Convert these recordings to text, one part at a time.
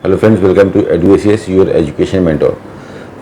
Hello friends, welcome to Eduacious your education mentor.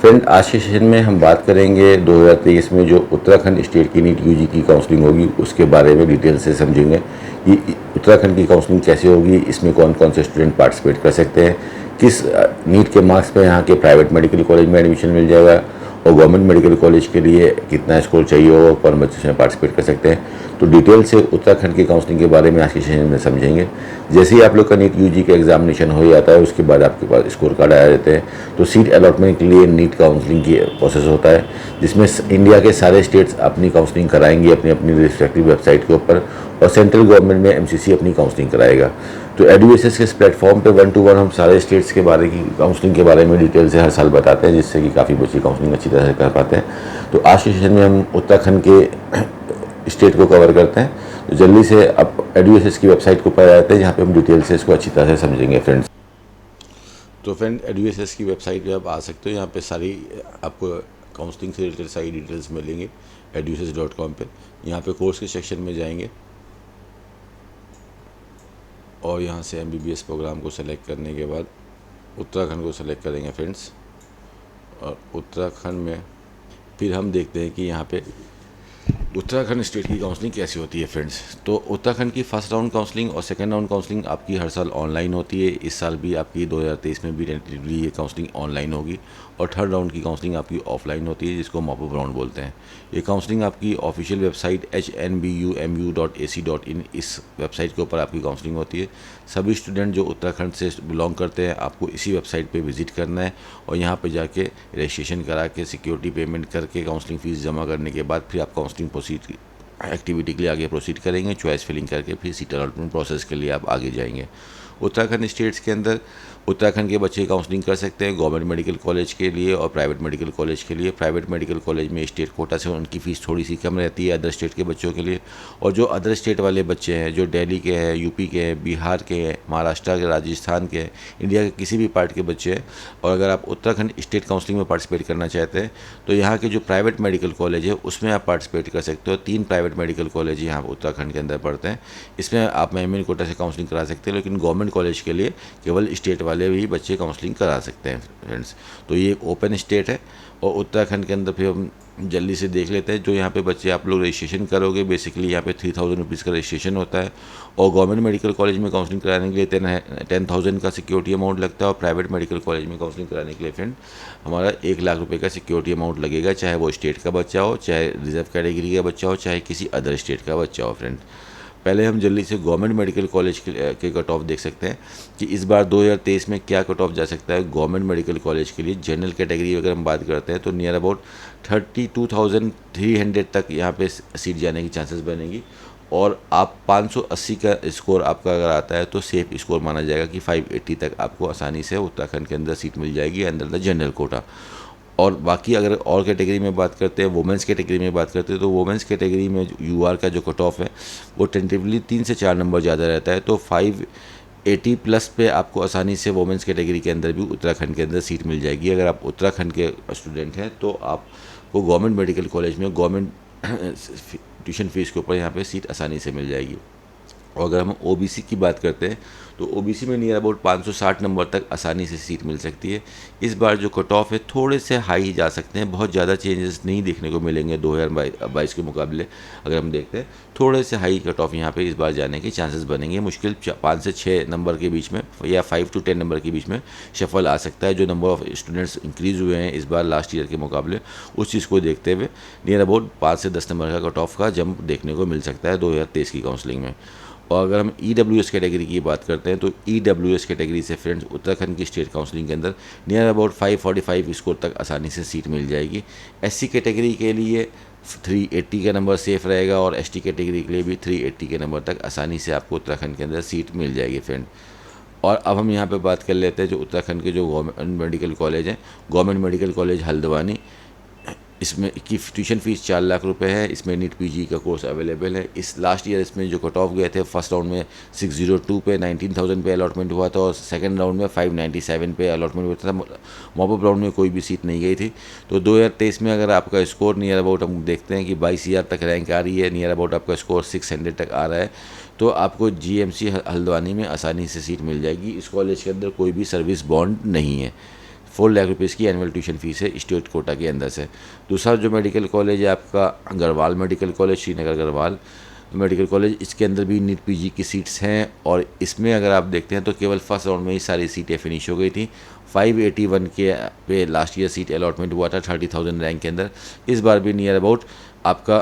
Friend, आज के session में हम बात करेंगे 2023 में जो उत्तराखंड स्टेट की नीट यूजी की काउंसलिंग होगी उसके बारे में डिटेल से समझेंगे। ये उत्तराखंड की काउंसलिंग कैसे होगी, इसमें कौन कौन से स्टूडेंट पार्टिसिपेट कर सकते हैं, किस नीट के मार्क्स पे यहाँ के प्राइवेट मेडिकल कॉलेज में एडमिशन मिल जाएगा और गवर्नमेंट मेडिकल कॉलेज के लिए कितना स्कोर चाहिए होगा, कौन बच्चे इसमें पार्टिसिपेट कर सकते हैं। तो डिटेल से उत्तराखंड की काउंसलिंग के बारे में आज के सेशन में समझेंगे। जैसे ही आप लोग का नीट यूजी का एग्जामिनेशन हो जाता है उसके बाद आपके पास स्कोर कार्ड आ जाते हैं, तो सीट अलॉटमेंट के लिए नीट काउंसलिंग की प्रोसेस होता है, जिसमें इंडिया के सारे स्टेट्स अपनी काउंसलिंग कराएंगे अपनी अपनी रिस्पेक्टिव वेबसाइट के ऊपर, और सेंट्रल गवर्नमेंट में एमसीसी अपनी काउंसलिंग कराएगा। तो एडुएसियस के इस प्लेटफॉर्म पे 1 to 1 हम सारे स्टेट्स के बारे की काउंसलिंग के बारे में डिटेल से हर साल बताते हैं, जिससे कि काफ़ी बच्चे काउंसलिंग अच्छी तरह से कर पाते हैं। तो आज के सेशन में हम उत्तराखंड के स्टेट को कवर करते हैं। तो जल्दी से आप एडुएसियस की वेबसाइट के ऊपर आते हैं, जहाँ पे हम डिटेल से इसको अच्छी तरह से समझेंगे फ्रेंड्स। तो फ्रेंड, एडुएसियस की वेबसाइट पे आप आ सकते हो। यहाँ पे सारी आपको काउंसलिंग से रिलेटेड सारी डिटेल्स मिलेंगे edusis.com पे। यहाँ पे कोर्स के सेक्शन में जाएंगे और यहाँ से MBBS प्रोग्राम को सेलेक्ट करने के बाद उत्तराखंड को सेलेक्ट करेंगे फ्रेंड्स। और उत्तराखंड में फिर हम देखते हैं कि यहाँ पे उत्तराखंड स्टेट की काउंसलिंग कैसी होती है फ्रेंड्स। तो उत्तराखंड की फर्स्ट राउंड काउंसलिंग और सेकंड राउंड काउंसलिंग आपकी हर साल ऑनलाइन होती है। इस साल भी आपकी 2023 में भी टेंटेटिवली ये काउंसलिंग ऑनलाइन होगी। और थर्ड राउंड की काउंसलिंग आपकी ऑफलाइन होती है, जिसको मॉपअप राउंड बोलते हैं। ये काउंसलिंग आपकी ऑफिशियल वेबसाइट hnbumu.ac.in इस वेबसाइट के ऊपर आपकी काउंसलिंग होती है। सभी स्टूडेंट जो उत्तराखंड से बिलोंग करते हैं, आपको इसी वेबसाइट पे विजिट करना है और यहाँ पे जाके रजिस्ट्रेशन करा के सिक्योरिटी पेमेंट करके काउंसलिंग फ़ीस जमा करने के बाद फिर आप काउंसलिंग प्रोसीड एक्टिविटी के लिए आगे प्रोसीड करेंगे। चॉइस फिलिंग करके फिर सीट अलॉटमेंट प्रोसेस के लिए आप आगे जाएंगे। उत्तराखंड स्टेट्स के अंदर उत्तराखंड के बच्चे काउंसलिंग कर सकते हैं गवर्नमेंट मेडिकल कॉलेज के लिए और प्राइवेट मेडिकल कॉलेज के लिए। प्राइवेट मेडिकल कॉलेज में स्टेट कोटा से उनकी फ़ीस थोड़ी सी कम रहती है अदर स्टेट के बच्चों के लिए। और जो अदर स्टेट वाले बच्चे हैं, जो दिल्ली के हैं, यूपी के हैं, बिहार के हैं, महाराष्ट्र के, राजस्थान के हैं, इंडिया के किसी भी पार्ट के बच्चे हैं, और अगर आप उत्तराखंड स्टेट काउंसलिंग में पार्टिसिपेट करना चाहते हैं तो यहाँ के जो प्राइवेट मेडिकल कॉलेज है उसमें आप पार्टिसिपेट कर सकते हो। 3 प्राइवेट मेडिकल कॉलेज यहाँ उत्तराखंड के अंदर पढ़ते हैं। इसमें आप मेन कोटा से काउंसलिंग करा सकते हैं, लेकिन गवर्नमेंट कॉलेज के लिए केवल स्टेट वाले भी बच्चे काउंसलिंग करा सकते हैं फ्रेंड्स। तो ये एक ओपन स्टेट है। और उत्तराखंड के अंदर फिर हम जल्दी से देख लेते हैं। जो यहाँ पे बच्चे आप लोग रजिस्ट्रेशन करोगे, बेसिकली यहाँ पे 3000 रुपीज़ का रजिस्ट्रेशन होता है। और गवर्नमेंट मेडिकल कॉलेज में काउंसलिंग कराने के लिए 10,000 का सिक्योरिटी अमाउंट लगता है। और प्राइवेट मेडिकल कॉलेज में काउंसलिंग कराने के लिए फ्रेंड हमारा 1 लाख रुपये का सिक्योरिटी अमाउंट लगेगा, चाहे वो स्टेट का बच्चा हो, चाहे रिजर्व कैटेगरी का बच्चा हो, चाहे किसी अदर स्टेट का बच्चा हो फ्रेंड। पहले हम जल्दी से गवर्नमेंट मेडिकल कॉलेज के कट ऑफ देख सकते हैं कि इस बार 2023 में क्या कट ऑफ जा सकता है गवर्नमेंट मेडिकल कॉलेज के लिए। जनरल कैटेगरी अगर हम बात करते हैं तो नियर अबाउट 32,300 तक यहाँ पे सीट जाने की चांसेस बनेगी। और आप 580 का स्कोर आपका अगर आता है तो सेफ स्कोर माना जाएगा कि 580 तक आपको आसानी से उत्तराखंड के अंदर सीट मिल जाएगी अंडर द जनरल कोटा। और बाकी अगर और कैटेगरी में बात करते हैं, वुमेंस कैटेगरी में बात करते हैं, तो वुमेंस कैटेगरी में यूआर का जो कट ऑफ है वो टेंटेटिवली 3 से 4 नंबर ज़्यादा रहता है। तो 580 प्लस पे आपको आसानी से वुमेंस कैटेगरी के अंदर भी उत्तराखंड के अंदर सीट मिल जाएगी। अगर आप उत्तराखंड के स्टूडेंट हैं तो आपको गवर्नमेंट मेडिकल कॉलेज में गवर्नमेंट ट्यूशन फीस के ऊपर यहाँ पे सीट आसानी से मिल जाएगी। और अगर हम ओबीसी की बात करते हैं तो ओबीसी में नियर अबाउट 560 नंबर तक आसानी से सीट मिल सकती है। इस बार जो कट ऑफ है थोड़े से हाई जा सकते हैं, बहुत ज़्यादा चेंजेस नहीं देखने को मिलेंगे 2022 के मुकाबले। अगर हम देखते हैं थोड़े से हाई कट ऑफ यहाँ पे इस बार जाने के चांसेस बनेंगे। मुश्किल 5 से 6 नंबर के बीच में या 5 to 10 नंबर के बीच में शफल आ सकता है। जो नंबर ऑफ स्टूडेंट्स इंक्रीज़ हुए हैं इस बार लास्ट ईयर के मुकाबले, उस चीज़ को देखते हुए नियर अबाउट 5 से 10 नंबर का कट ऑफ का जंप देखने को मिल सकता है 2023 की काउंसलिंग में। और अगर हम EWS कैटेगरी की बात करते हैं तो EWS कैटेगरी से फ्रेंड्स उत्तराखंड की स्टेट काउंसलिंग के अंदर नियर अबाउट 545 स्कोर तक आसानी से सीट मिल जाएगी। SC कैटेगरी के लिए 380 का नंबर सेफ रहेगा और ST कैटेगरी के लिए भी 380 के नंबर तक आसानी से आपको उत्तराखंड के अंदर सीट मिल जाएगी फ्रेंड। और अब हम यहाँ पे बात कर लेते हैं जो उत्तराखंड के जो गवर्नमेंट मेडिकल कॉलेज हैं। गवर्नमेंट मेडिकल कॉलेज हल्द्वानी, इसमें की ट्यूशन फीस 4 लाख रुपए है। इसमें नीट पीजी का कोर्स अवेलेबल है। इस लास्ट ईयर इसमें जो कट ऑफ गए थे फर्स्ट राउंड में 602 पे 19,000 पे अलॉटमेंट हुआ था और सेकंड राउंड में 597 पे अलॉटमेंट हुआ था। मॉपअप राउंड में कोई भी सीट नहीं गई थी। तो 2023 में अगर आपका स्कोर नियर अबाउट हम देखते हैं कि 22,000 तक रैंक आ रही है, नियर अबाउट आपका स्कोर 600 तक आ रहा है, तो आपको जीएमसी हल्द्वानी में आसानी से सीट मिल जाएगी। इस कॉलेज के अंदर कोई भी सर्विस बॉन्ड नहीं है। 4 लाख रुपीज़ की एनुअल ट्यूशन फीस है स्टेट कोटा के अंदर से। दूसरा जो मेडिकल कॉलेज है आपका Garhwal medical college, Srinagar Garhwal medical college, इसके अंदर भी नीट पीजी की सीट्स हैं और इसमें अगर आप देखते हैं तो केवल फर्स्ट राउंड में ही सारी सीटें फिनिश हो गई थी। 581 के पे लास्ट ईयर सीट अलॉटमेंट हुआ था 30,000 रैंक के अंदर। इस बार भी नियर अबाउट आपका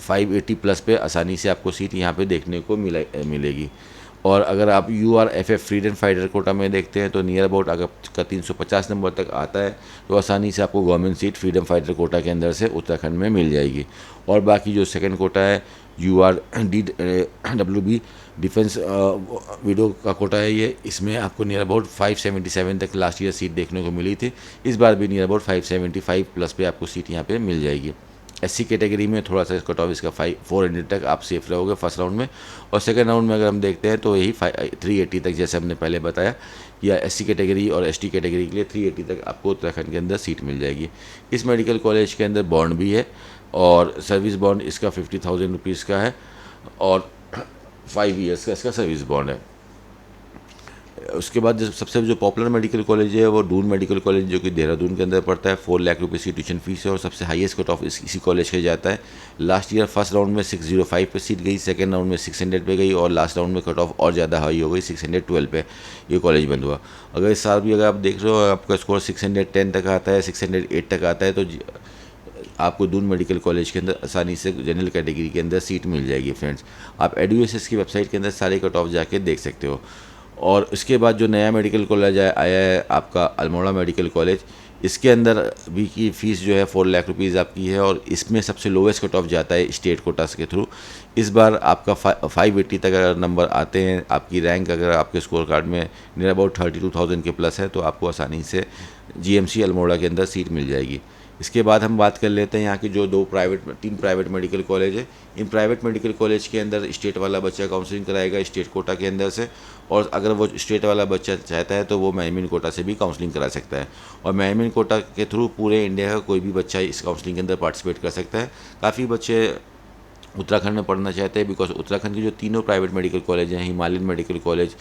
580 प्लस पे आसानी से आपको सीट यहाँ पे देखने को मिलेगी। और अगर आप URFF फ्रीडम फाइटर कोटा में देखते हैं तो नियर अबाउट अगर का 350 नंबर तक आता है तो आसानी से आपको government seat freedom fighter quota के अंदर से उत्तराखंड में मिल जाएगी। और बाकी जो सेकंड कोटा है URDWB डिफेंस विडो का कोटा है ये, इसमें आपको नियर अबाउट 577 तक लास्ट ईयर सीट देखने को मिली थी। इस बार भी नियर अबाउट 575 प्लस पे आपको सीट यहाँ पे मिल जाएगी। SC कैटेगरी में थोड़ा सा कट ऑफ इसका 400 तक आप सेफ रहोगे फर्स्ट राउंड में। और सेकंड राउंड में अगर हम देखते हैं तो यही 380 तक, जैसे हमने पहले बताया, या SC कैटेगरी और ST कैटेगरी के लिए 380 तक आपको उत्तराखंड के अंदर सीट मिल जाएगी। इस मेडिकल कॉलेज के अंदर बॉन्ड भी है और सर्विस बॉन्ड इसका 50,000 रुपीज़ का है और 5 ईयर्स का इसका सर्विस बॉन्ड है। उसके बाद सबसे जो पॉपुलर मेडिकल कॉलेज है वो दून मेडिकल कॉलेज, जो कि देहरादून के अंदर पड़ता है। 4 लाख रुपये की ट्यूशन फीस है और सबसे हाईएस्ट कट ऑफ इसी कॉलेज का जाता है। लास्ट ईयर फर्स्ट राउंड में 605 पे सीट गई, सेकंड राउंड में 600 पे गई और लास्ट राउंड में कट ऑफ और ज़्यादा हाई हो गई, 612 पे ये कॉलेज बंद हुआ। अगर इस साल भी अगर आप देख रहे हो आपका स्कोर 610 तक आता है, 608 तक आता है, तो आपको दून मेडिकल कॉलेज के अंदर आसानी से जनरल कैटेगरी के अंदर सीट मिल जाएगी। फ्रेंड्स, आप EDUSS की वेबसाइट के अंदर सारे कट ऑफ जाके देख सकते हो। और उसके बाद जो नया मेडिकल कॉलेज आया है आपका अल्मोड़ा मेडिकल कॉलेज, इसके अंदर भी की फ़ीस जो है 4 लाख रुपीज़ आपकी है और इसमें सबसे लोवेस्ट कट ऑफ जाता है स्टेट कोटा के थ्रू। इस बार आपका 580 तक अगर नंबर आते हैं, आपकी रैंक अगर आपके स्कोर कार्ड में नियर अबाउट 32,000 के प्लस है, तो आपको आसानी से GMC अल्मोड़ा के अंदर सीट मिल जाएगी। इसके बाद हम बात कर लेते हैं यहाँ की जो 3 प्राइवेट मेडिकल कॉलेज है। इन प्राइवेट मेडिकल कॉलेज के अंदर स्टेट वाला बच्चा काउंसलिंग कराएगा स्टेट कोटा के अंदर से, और अगर वो स्टेट वाला बच्चा चाहता है तो वो मैमिन कोटा से भी काउंसलिंग करा सकता है। और मैमिन कोटा के थ्रू पूरे इंडिया का कोई भी बच्चा इस काउंसलिंग के अंदर पार्टिसिपेट कर सकता है। काफ़ी बच्चे उत्तराखंड में पढ़ना चाहते हैं बिकॉज उत्तराखंड के जो तीनों प्राइवेट मेडिकल कॉलेज हैं, हिमालयन मेडिकल कॉलेज,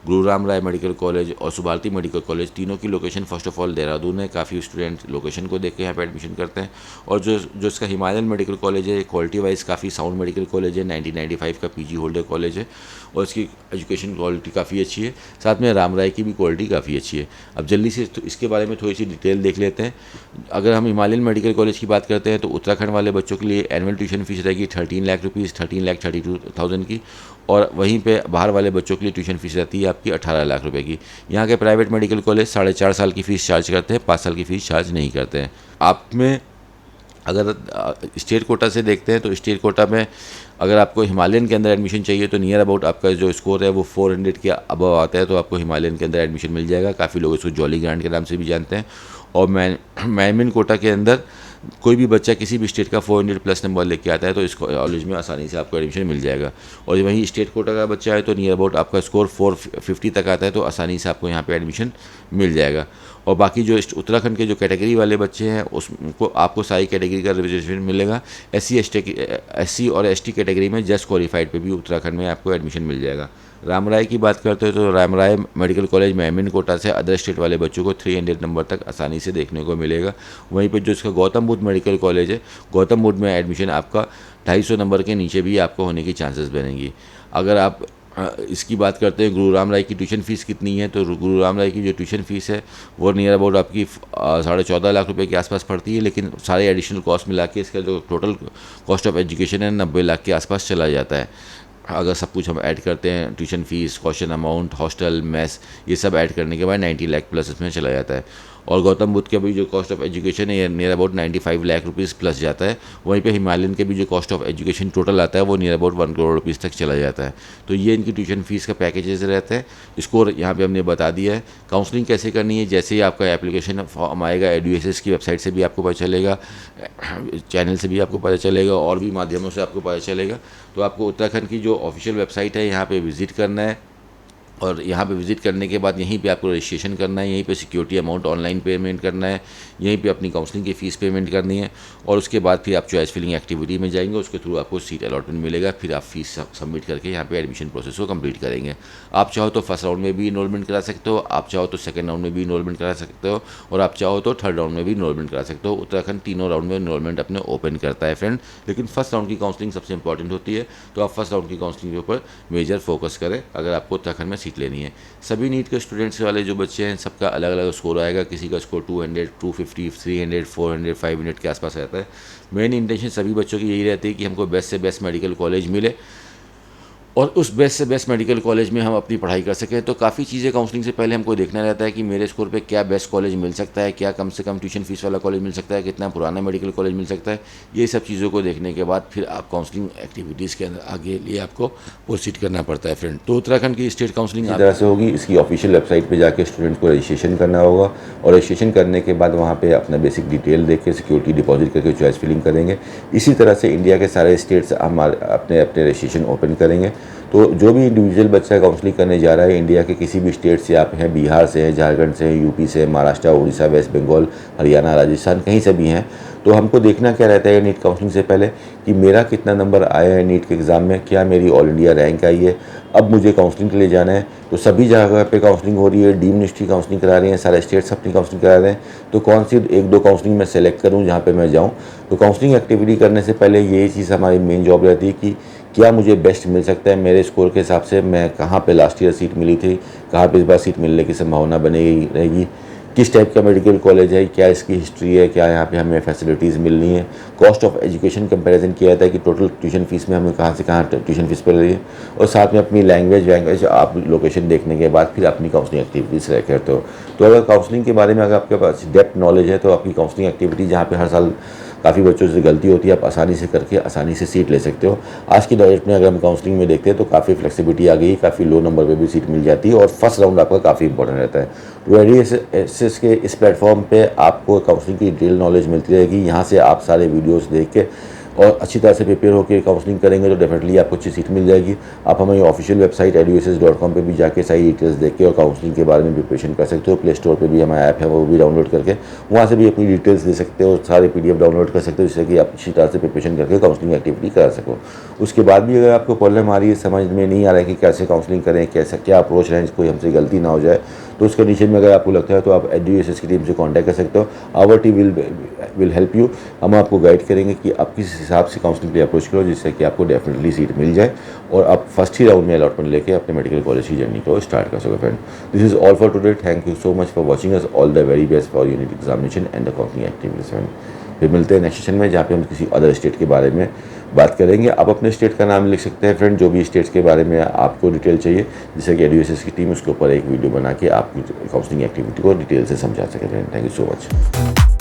गुरु राम राय मेडिकल कॉलेज और सुभारती मेडिकल कॉलेज, तीनों की location first of all Dehradun है। काफ़ी स्टूडेंट लोकेशन को देख के यहाँ पे एडमिशन करते हैं। और जो इसका हिमालयन मेडिकल कॉलेज है, क्वालिटी वाइज काफ़ी साउंड मेडिकल कॉलेज है, 1995 का PG होल्डर कॉलेज है और इसकी एजुकेशन क्वालिटी काफ़ी अच्छी है। साथ में राम राय की भी क्वालिटी काफ़ी अच्छी है। अब जल्दी से तो इसके बारे में थोड़ी सी डिटेल देख लेते हैं। अगर हम हिमालयन मेडिकल कॉलेज की बात करते हैं तो उत्तराखंड वाले बच्चों के लिए एनुअल ट्यूशन फीस रहेगी 13 लाख रुपीज़, 13,32,000 की। और वहीं पे बाहर वाले बच्चों के लिए ट्यूशन फीस रहती है आपकी 18 लाख रुपए की। यहाँ के प्राइवेट मेडिकल कॉलेज 4.5 साल की फ़ीस चार्ज करते हैं, 5 साल की फ़ीस चार्ज नहीं करते हैं। आप में अगर स्टेट कोटा से देखते हैं तो स्टेट कोटा में अगर आपको हिमालयन के अंदर एडमिशन चाहिए तो नियर अबाउट आपका जो स्कोर है वो 400 के अबव आता है, तो आपको हिमालयन के अंदर एडमिशन मिल जाएगा। काफ़ी लोग इसको जॉली ग्रांट के नाम से भी जानते हैं। और मैमिन कोटा के अंदर कोई भी बच्चा किसी भी स्टेट का 400 प्लस नंबर लेके आता है तो इस कॉलेज में आसानी से आपको एडमिशन मिल जाएगा। और वहीं स्टेट कोटा का बच्चा है तो नियर अबाउट आपका स्कोर 450 तक आता है तो आसानी से आपको यहाँ पे एडमिशन मिल जाएगा। और बाकी जो उत्तराखंड के जो कैटेगरी वाले बच्चे हैं उसको आपको सारी कैटेगरी का रिजर्वेशन मिलेगा। SC और ST कैटेगरी में जस्ट क्वालिफाइड पे भी उत्तराखंड में आपको एडमिशन मिल जाएगा। राम राय की बात करते हो तो राम राय मेडिकल कॉलेज मैमिन कोटा से अदर स्टेट वाले बच्चों को 300 नंबर तक आसानी से देखने को मिलेगा। वहीं पे जो इसका गौतम बुद्ध मेडिकल कॉलेज है, गौतम बुद्ध में एडमिशन आपका 250 नंबर के नीचे भी आपको होने की चांसेस बनेंगी। अगर आप इसकी बात करते हैं गुरु राम राय की ट्यूशन फ़ीस कितनी है, तो गुरु राम राय की जो ट्यूशन फ़ीस है वो नियर अबाउट आपकी 14.5 लाख रुपए के आसपास पड़ती है, लेकिन सारे एडिशनल कॉस्ट मिला के इसका जो टोटल कॉस्ट ऑफ एजुकेशन है 90 लाख के आसपास चला जाता है। अगर सब कुछ हम ऐड करते हैं, tuition fees, caution amount, hostel, mess, ये सब ऐड करने के बाद 90 लाख प्लस इसमें चला जाता है। और गौतम बुद्ध का भी जो कॉस्ट ऑफ एजुकेशन है ये near about 95 lakh rupees plus जाता है। वहीं पे हिमालयन के भी जो कॉस्ट ऑफ एजुकेशन टोटल आता है वो नियर अबाउट 1 करोड़ रुपीज़ तक चला जाता है। तो ये इनकी ट्यूशन फीस का पैकेजेस रहते हैं। स्कोर यहाँ पे हमने बता दिया है। काउंसलिंग कैसे करनी है, जैसे ही आपका एप्लीकेशन फॉर्म आएगा EDUSS की वेबसाइट से भी आपको पता चलेगा, चैनल से भी आपको पता चलेगा और भी माध्यमों से आपको पता चलेगा। तो आपको उत्तराखंड की जो ऑफिशियल वेबसाइट है यहाँ पर विज़िट करना है और यहाँ पे विज़िट करने के बाद यहीं पे आपको रजिस्ट्रेशन करना है, यहीं पे सिक्योरिटी अमाउंट ऑनलाइन पेमेंट करना है, यहीं पे अपनी काउंसलिंग की फ़ीस पेमेंट करनी है और उसके बाद फिर आप चॉइस फिलिंग एक्टिविटी में जाएंगे, उसके थ्रू आपको सीट अलॉटमेंट मिलेगा। फिर आप फीस सबमिट करके यहाँ पे एडमिशन प्रोसेस को कंप्लीट करेंगे। आप चाहो तो फर्स्ट राउंड में भी इनरोलमेंट करा सकते हो, आप चाहो तो सेकंड राउंड में भी इनरोलमेंट करा सकते हो और आप चाहो तो थर्ड राउंड में भी इनरोलमेंट करा सकते हो। उत्तराखंड तीनों राउंड में इनरोलमेंट अपने ओपन करता है फ्रेंड, लेकिन फर्स्ट राउंड की काउंसलिंग सबसे इंपॉर्टेंट होती है, तो आप फर्स्ट राउंड की काउंसलिंग के ऊपर मेजर फोकस करें अगर आपको उत्तराखंड में सीट लेनी है। सभी नीट के स्टूडेंट्स वाले जो बच्चे हैं सबका अलग अलग स्कोर आएगा, किसी का स्कोर 200, 250, 300, 400, 500 के आसपास रहता है। मेन इंटेंशन सभी बच्चों की यही रहती है कि हमको बेस्ट से बेस्ट मेडिकल कॉलेज मिले और उस बेस्ट से बेस्ट मेडिकल कॉलेज में हम अपनी पढ़ाई कर सकें। तो काफ़ी चीज़ें काउंसलिंग से पहले हमको देखना रहता है कि मेरे स्कोर पे क्या बेस्ट कॉलेज मिल सकता है, क्या कम से कम ट्यूशन फीस वाला कॉलेज मिल सकता है, कितना पुराना मेडिकल कॉलेज मिल सकता है। ये सब चीज़ों को देखने के बाद फिर आप काउंसलिंग एक्टिविटीज़ के अंदर आगे लिए आपको प्रोसीड करना पड़ता है फ्रेंड। तो उत्तराखंड की स्टेट काउंसलिंग इस तरह से होगी। इसकी ऑफिशियल वेबसाइट पर जाकर स्टूडेंट को रजिस्ट्रेशन करना होगा और रजिस्ट्रेशन करने के बाद वहाँ पर अपना बेसिक डिटेल देख के सिक्योरिटी डिपॉजिट करके चॉइस फिलिंग करेंगे। इसी तरह से इंडिया के सारे स्टेट्स हम अपने अपने रजिस्ट्रेशन ओपन करेंगे। तो जो भी इंडिविजुअल बच्चा काउंसलिंग करने जा रहा है इंडिया के किसी भी स्टेट से, आप हैं बिहार से हैं, झारखंड से हैं, यूपी से, महाराष्ट्र, उड़ीसा, वेस्ट बंगाल, हरियाणा, राजस्थान, कहीं से भी हैं, तो हमको देखना क्या रहता है नीट काउंसलिंग से पहले कि मेरा कितना नंबर आया है नीट के एग्ज़ाम में, क्या मेरी ऑल इंडिया रैंक आई है। अब मुझे काउंसलिंग के लिए जाना है तो सभी जगह पे काउंसलिंग हो रही है, डीम यूनिवर्सिटी काउंसलिंग करा रही हैं, सारे स्टेट्स अपनी काउंसलिंग करा रहे हैं, तो कौन सी एक दो काउंसलिंग मैं सेलेक्ट करूं जहां पे मैं जाऊं। तो काउंसलिंग एक्टिविटी करने से पहले यही चीज़ हमारी मेन जॉब रहती है कि क्या मुझे बेस्ट मिल सकता है मेरे स्कोर के हिसाब से, मैं कहाँ पे लास्ट ईयर सीट मिली थी, कहाँ पे इस बार सीट मिलने की संभावना बनेगी रहेगी, किस टाइप का मेडिकल कॉलेज है, क्या इसकी हिस्ट्री है, क्या यहाँ पे हमें फैसिलिटीज़ मिलनी है। कॉस्ट ऑफ एजुकेशन कंपैरिजन किया जाता है कि टोटल ट्यूशन फीस में हमें कहाँ से कहाँ ट्यूशन फीस पड़ रही है और साथ में अपनी लैंग्वेज आप लोकेशन देखने के बाद फिर अपनी काउंसलिंग एक्टिविटीज़ सेलेक्ट करते हो। तो अगर काउंसलिंग के बारे में अगर आपके पास डेप्थ नॉलेज है तो आपकी काउंसलिंग एक्टिविटी जहाँ पे हर साल काफ़ी बच्चों से गलती होती है, आप आसानी से करके आसानी से सीट ले सकते हो। आज की डेट में अगर हम काउंसलिंग में देखते हैं तो काफ़ी फ्लेक्सिबिलिटी आ गई, काफ़ी लो नंबर पे भी सीट मिल जाती है और फर्स्ट राउंड आपका काफ़ी इंपॉर्टेंट रहता है। तो एडीएसएस के इस प्लेटफॉर्म पे आपको काउंसलिंग की डिटेल नॉलेज मिलती रहेगी। यहाँ से आप सारे वीडियोस देख के और अच्छी तरह से प्रिपेयर होकर काउंसलिंग करेंगे तो डेफिनेटली आपको अच्छी सीट मिल जाएगी। आप हमारी ऑफिशियल वेबसाइट eduss.com पे भी जाके सारी डिटेल्स देख के और काउंसलिंग के बारे में प्रिपरेशन कर सकते हो। प्ले स्टोर पे भी हमारा ऐप है, वो भी डाउनलोड करके वहाँ से भी अपनी डिटेल्स दे सकते हो, सारे PDF डाउनलोड कर सकते हो जिससे कि आप अच्छी तरह से प्रिपरेशन करके काउंसलिंग एक्टिविटी करा सको। उसके बाद भी अगर आपको प्रॉब्लम आ रही है, समझ में नहीं आ रहा है कि कैसे काउंसलिंग करें, कैसा क्या अप्रोच रहें, कोई हमसे गलती ना हो जाए, तो उस कंडीशन में अगर आपको लगता है तो आप eduss की टीम से कॉन्टैक्ट कर सकते हो। Our team will help you. हम आपको गाइड करेंगे कि आप किस हिसाब से काउंसलिंग पे अप्रोच करो जिससे कि आपको डेफिनेटली सीट मिल जाए और आप फर्स्ट ही राउंड में अलॉटमेंट लेके अपने मेडिकल कॉलेज की जर्नी को स्टार्ट कर सको friend. This is all for today. Thank you so much for watching us. All the very best for unit examination and the counselling activities friend. फिर मिलते हैं नेक्स्ट सेशन में जहाँ पे हम किसी अदर स्टेट के बारे में बात करेंगे। आप अपने स्टेट का नाम लिख सकते हैं फ्रेंड, जो भी स्टेट्स के बारे में आपको डिटेल चाहिए, जिससे कि eduss की टीम उसके ऊपर एक वीडियो बना के आपकी काउंसलिंग एक्टिविटी को डिटेल से समझा सके friend. Thank you so much.